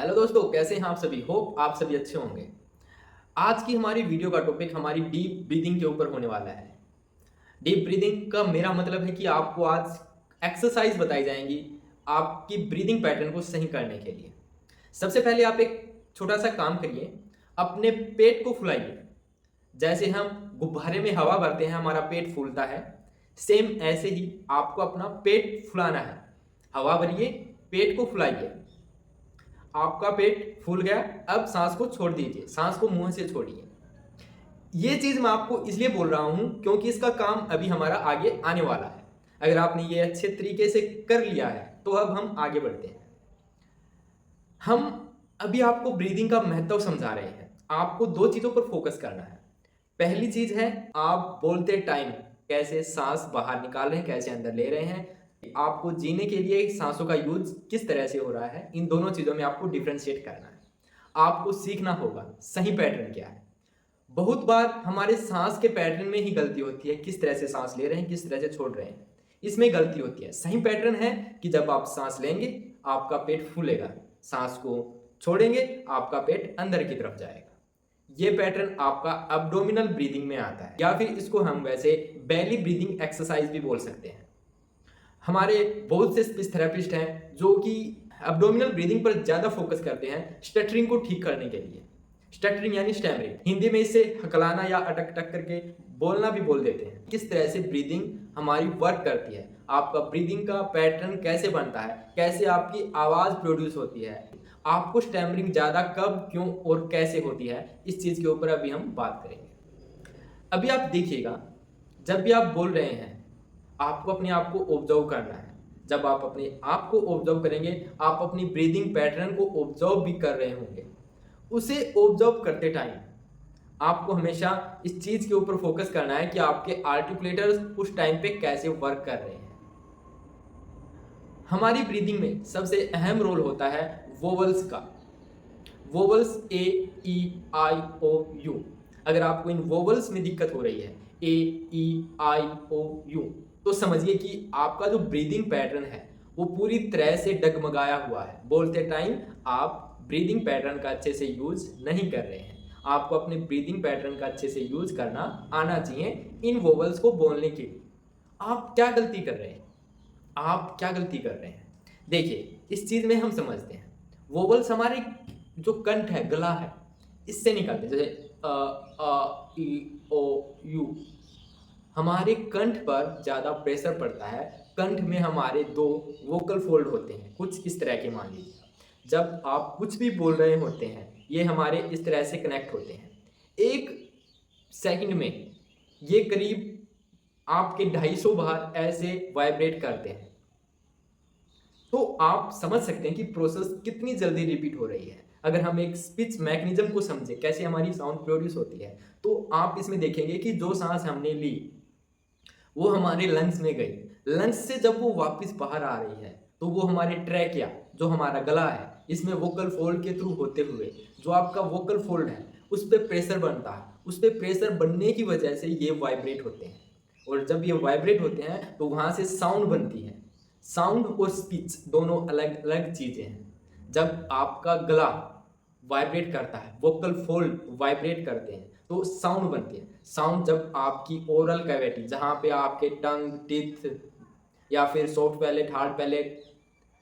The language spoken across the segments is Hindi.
हेलो दोस्तों, कैसे हैं आप सभी। होप आप सभी अच्छे होंगे। आज की हमारी वीडियो का टॉपिक हमारी डीप ब्रीदिंग के ऊपर होने वाला है। डीप ब्रीदिंग का मेरा मतलब है कि आपको आज एक्सरसाइज बताई जाएंगी आपकी ब्रीदिंग पैटर्न को सही करने के लिए। सबसे पहले आप एक छोटा सा काम करिए, अपने पेट को फुलाइए। जैसे हम गुब्बारे में हवा भरते हैं, हमारा पेट फूलता है, सेम ऐसे ही आपको अपना पेट फुलाना है। हवा भरिए, पेट को फुलाइए। आपका पेट फूल गया, अब सांस को छोड़ दीजिए, सांस को मुंह से छोड़िए। ये चीज मैं आपको इसलिए बोल रहा हूं क्योंकि इसका काम अभी हमारा आगे आने वाला है। अगर आपने ये अच्छे तरीके से कर लिया है तो अब हम आगे बढ़ते हैं। हम अभी आपको ब्रीदिंग का महत्व समझा रहे हैं। आपको दो चीजों पर फोकस करना है। पहली चीज है, आप बोलते टाइम कैसे सांस बाहर निकाल रहे हैं, कैसे अंदर ले रहे हैं। आपको जीने के लिए सांसों का यूज किस तरह से हो रहा है, इन दोनों चीजों में आपको डिफ्रेंशिएट करना है। आपको सीखना होगा सही पैटर्न क्या है। बहुत बार हमारे सांस के पैटर्न में ही गलती होती है, किस तरह से सांस ले रहे हैं, किस तरह से छोड़ रहे हैं, इसमें गलती होती है। सही पैटर्न है कि जब आप सांस लेंगे आपका पेट फूलेगा, सांस को छोड़ेंगे आपका पेट अंदर की तरफ जाएगा। ये पैटर्न आपका अब्डोमिनल ब्रीदिंग में आता है, या फिर इसको हम वैसे बेली ब्रीदिंग एक्सरसाइज भी बोल सकते हैं। हमारे बहुत से स्पीच थेरेपिस्ट हैं जो कि अब्डोमिनल ब्रीदिंग पर ज़्यादा फोकस करते हैं स्टटरिंग को ठीक करने के लिए। स्टटरिंग यानी स्टैमरिंग, हिंदी में इसे हकलाना या अटक अटक करके बोलना भी बोल देते हैं। किस तरह से ब्रीदिंग हमारी वर्क करती है, आपका ब्रीदिंग का पैटर्न कैसे बनता है, कैसे आपकी आवाज़ प्रोड्यूस होती है, आपको स्टैमरिंग ज़्यादा कब, क्यों और कैसे होती है, इस चीज़ के ऊपर अभी हम बात करेंगे। अभी आप देखिएगा, जब भी आप बोल रहे हैं आपको अपने आप को ऑब्जर्व करना है। जब आप अपने आप को ऑब्जर्व करेंगे, आप अपनी ब्रीदिंग पैटर्न को ऑब्जर्व भी कर रहे होंगे। उसे ऑब्जर्व करते टाइम आपको हमेशा इस चीज के ऊपर फोकस करना है कि आपके आर्टिकुलेटर्स उस टाइम पे कैसे वर्क कर रहे हैं। हमारी ब्रीदिंग में सबसे अहम रोल होता है वोवल्स का। Vowels A, E, I, O, U. अगर आपको इन वोवल्स में दिक्कत हो रही है, ए, ई, आई, ओ, यू, तो समझिए कि आपका जो ब्रीदिंग पैटर्न है वो पूरी तरह से डगमगाया हुआ है। बोलते टाइम आप ब्रीदिंग पैटर्न का अच्छे से यूज नहीं कर रहे हैं। आपको अपने ब्रीदिंग पैटर्न का अच्छे से यूज करना आना चाहिए इन वोवल्स को बोलने के लिए। आप क्या गलती कर रहे हैं, आप क्या गलती कर रहे हैं, देखिए इस चीज में हम समझते हैं। वोवल्स हमारे जो कंठ है, गला है, इससे निकलते हैं। जैसे ई, ओ, यू, हमारे कंठ पर ज़्यादा प्रेशर पड़ता है। कंठ में हमारे दो वोकल फोल्ड होते हैं, कुछ इस तरह के मान लीजिए। जब आप कुछ भी बोल रहे होते हैं ये हमारे इस तरह से कनेक्ट होते हैं। एक सेकंड में ये करीब आपके 250 बार ऐसे वाइब्रेट करते हैं। तो आप समझ सकते हैं कि प्रोसेस कितनी जल्दी रिपीट हो रही है। अगर हम एक स्पीच मैकेनिज्म को समझे, कैसे हमारी साउंड प्रोड्यूस होती है, तो आप इसमें देखेंगे कि जो सांस हमने ली वो हमारे लंग्स में गई। लंग्स से जब वो वापस बाहर आ रही है तो वो हमारे ट्रैकिया, जो हमारा गला है, इसमें वोकल फोल्ड के थ्रू होते हुए जो आपका वोकल फोल्ड है उस पर प्रेशर बनता है। उस पर प्रेशर बनने की वजह से ये वाइब्रेट होते हैं, और जब ये वाइब्रेट होते हैं तो वहाँ से साउंड बनती है। साउंड और स्पीच दोनों अलग अलग चीज़ें हैं। जब आपका गला वाइब्रेट करता है, वोकल फोल्ड वाइब्रेट करते हैं, तो साउंड बनती है। साउंड जब आपकी ओरल कैविटी, जहाँ पे आपके टंग, टीथ या फिर सॉफ्ट पैलेट, हार्ड पैलेट,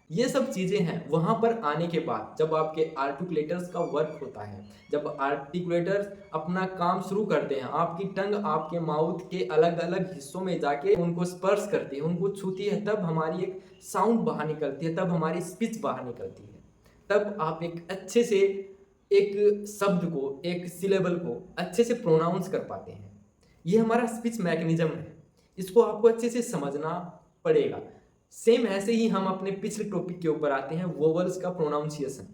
ये सब चीज़ें हैं, वहाँ पर आने के बाद जब आपके आर्टिकुलेटर्स का वर्क होता है, जब आर्टिकुलेटर्स अपना काम शुरू करते हैं, आपकी टंग आपके माउथ के अलग अलग हिस्सों में जाके उनको स्पर्श करती है, उनको छूती है, तब हमारी एक साउंड बाहर निकलती है, तब हमारी स्पीच बाहर निकलती है। तब आप एक अच्छे से एक शब्द को, एक सिलेबल को अच्छे से प्रोनाउंस कर पाते हैं। ये हमारा स्पीच मैकेनिज्म है, इसको आपको अच्छे से समझना पड़ेगा। सेम ऐसे ही हम अपने पिछले टॉपिक के ऊपर आते हैं, वोवल्स का प्रोनाउंसिएशन।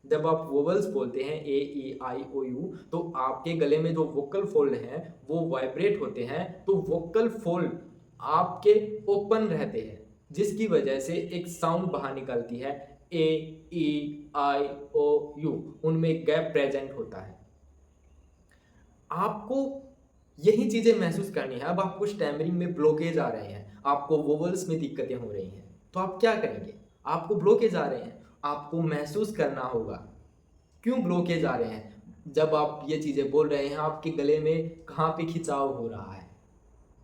जब आप वोवल्स बोलते हैं ए, ई, आई, ओ, यू, तो आपके गले में जो वोकल फोल्ड हैं वो वाइब्रेट होते हैं, तो वोकल फोल्ड आपके ओपन रहते हैं, जिसकी वजह से एक साउंड बाहर निकलती है। ए, ई, आई, ओ, यू, उनमें गैप प्रेजेंट होता है। आपको यही चीजें महसूस करनी है। अब आपको स्टैमरिंग में ब्लॉकेज आ रहे हैं, आपको वोवल्स में दिक्कतें हो रही हैं, तो आप क्या करेंगे। आपको ब्लॉकेज आ रहे हैं, आपको महसूस करना होगा क्यों ब्लॉकेज आ रहे हैं? जब आप ये चीज़ें बोल रहे हैं, आपके गले में कहाँ पे खिंचाव हो रहा है?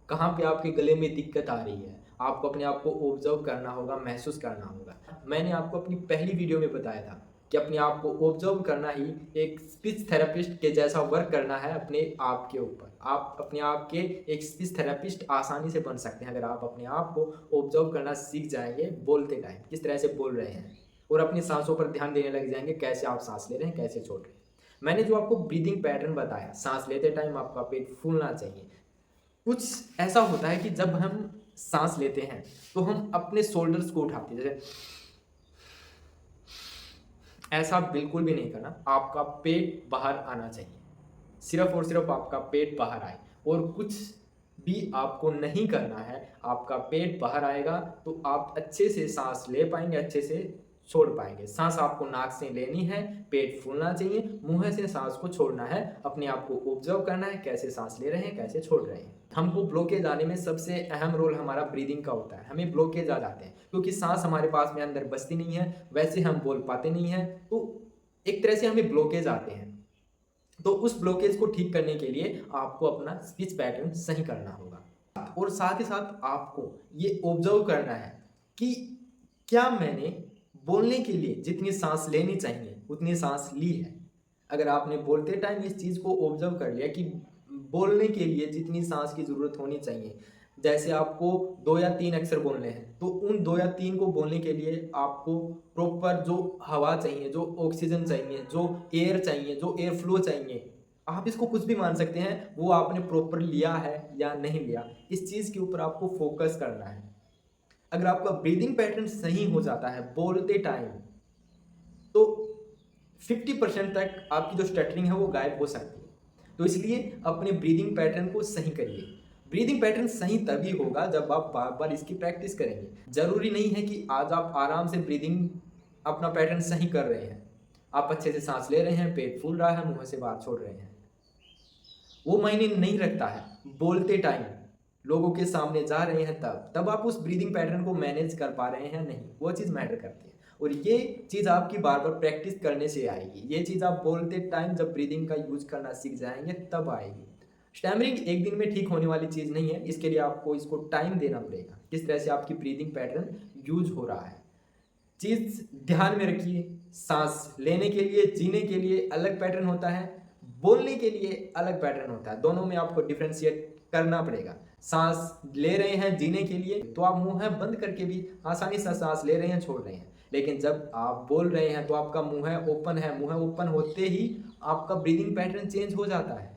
कहाँ पे आपके गले में दिक्कत आ रही है? आपको अपने आप को ऑब्ज़र्व करना होगा, महसूस करना होगा। मैंने आपको अपनी पहली वीडियो में बताया था कि अपने आप को ऑब्ज़र्व करना ही एक स्पीच थेरेपिस्ट के जैसा वर्क करना है अपने आप के ऊपर। आप अपने आप के एक स्पीच थेरेपिस्ट आसानी से बन सकते हैं अगर आप अपने आप को ऑब्ज़र्व करना सीख जाएँगे बोलते टाइम, किस तरह से बोल रहे हैं और अपनी साँसों पर ध्यान देने लग जाएँगे, कैसे आप साँस ले रहे हैं, कैसे छोड़ रहे हैं। मैंने जो आपको ब्रीथिंग पैटर्न बताया, साँस लेते टाइम आपका पेट फूलना चाहिए। कुछ ऐसा होता है कि जब हम साँस लेते हैं, तो हम अपने शोल्डर्स को उठाते हैं, जैसे ऐसा बिल्कुल भी नहीं करना, आपका पेट बाहर आना चाहिए। सिर्फ़ और सिर्फ़ आपका पेट बाहर आए और कुछ भी आपको नहीं करना है, आपका पेट बाहर आएगा तो आप अच्छे से साँस ले पाएँगे, अच्छे से छोड़ पाएँगे। साँस आपको नाक से लेनी है, पेट फूलना चाहिए, मुँह से साँस को छोड़ना है, अपने आप को ऑब्ज़र्व करना है, कैसे साँस ले रहे हैं, कैसे छोड़ रहे हैं। हमको ब्लॉकेज आने में सबसे अहम रोल हमारा ब्रीदिंग का होता है, हमें ब्लॉकेज आ जाते हैं क्योंकि साँस हमारे पास में अंदर बचती नहीं है, वैसे हम बोल पाते नहीं हैं, तो एक तरह से हमें ब्लॉकेज आते हैं। तो उस ब्लॉकेज को ठीक करने के लिए आपको अपना स्पीच पैटर्न सही करना होगा और साथ ही साथ आपको ये ऑब्जर्व करना है कि क्या मैंने बोलने के लिए जितनी सांस लेनी चाहिए उतनी सांस ली है। अगर आपने बोलते टाइम इस चीज़ को ऑब्जर्व कर लिया कि बोलने के लिए जितनी सांस की ज़रूरत होनी चाहिए, जैसे आपको 2 या 3 अक्षर बोलने हैं, तो उन 2 या 3 को बोलने के लिए आपको प्रॉपर जो हवा चाहिए, जो ऑक्सीजन चाहिए, जो एयर फ्लो चाहिए, आप इसको कुछ भी मान सकते हैं, वो आपने प्रॉपर लिया है या नहीं लिया, इस चीज़ के ऊपर आपको फोकस करना है। अगर आपका ब्रीदिंग पैटर्न सही हो जाता है बोलते टाइम, तो 50% तक आपकी जो स्टटरिंग है वो गायब हो सकती है। तो इसलिए अपने ब्रीदिंग पैटर्न को सही करिए। ब्रीदिंग पैटर्न सही तभी होगा जब आप बार-बार इसकी प्रैक्टिस करेंगे। ज़रूरी नहीं है कि आज आप आराम से ब्रीदिंग अपना पैटर्न सही कर रहे हैं। आप अच्छे से साँस ले रहे हैं, पेट फूल रहा है, मुँह से बाहर छोड़ रहे हैं। वो मायने नहीं रखता है। बोलते टाइम लोगों के सामने जा रहे हैं तब आप उस ब्रीदिंग पैटर्न को मैनेज कर पा रहे हैं नहीं, वो चीज़ मैटर करती है। और ये चीज़ आपकी बार-बार प्रैक्टिस करने से आएगी। ये चीज़ आप बोलते टाइम जब ब्रीदिंग का यूज़ करना सीख जाएँगे तब आएगी। स्टैमरिंग एक दिन में ठीक होने वाली चीज़ नहीं है, इसके लिए आपको इसको टाइम देना पड़ेगा। किस तरह से आपकी ब्रीदिंग पैटर्न यूज़ हो रहा है। चीज़ ध्यान में रखिए, साँस लेने के लिए, जीने के लिए अलग पैटर्न होता है, बोलने के लिए अलग पैटर्न होता है। दोनों में आपको डिफरेंशिएट करना पड़ेगा। साँस ले रहे हैं जीने के लिए, तो आप मुँह बंद करके भी आसानी से साँस ले रहे हैं, छोड़ रहे हैं। लेकिन जब आप बोल रहे हैं तो आपका मुँह ओपन है, मुँह ओपन होते ही आपका ब्रीदिंग पैटर्न चेंज हो जाता है।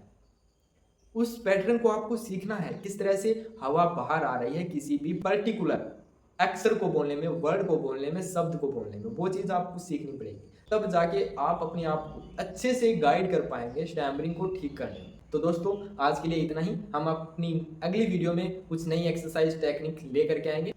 उस पैटर्न को आपको सीखना है, किस तरह से हवा बाहर आ रही है किसी भी पर्टिकुलर अक्षर को बोलने में, वर्ड को बोलने में, शब्द को बोलने में, वो चीज़ आपको सीखनी पड़ेगी। तब जाके आप अपने आप को अच्छे से गाइड कर पाएँगे स्टैमरिंग को ठीक करने में। तो दोस्तों आज के लिए इतना ही। हम अपनी अगली वीडियो में कुछ नई एक्सरसाइज टेक्निक लेकर के आएँगे।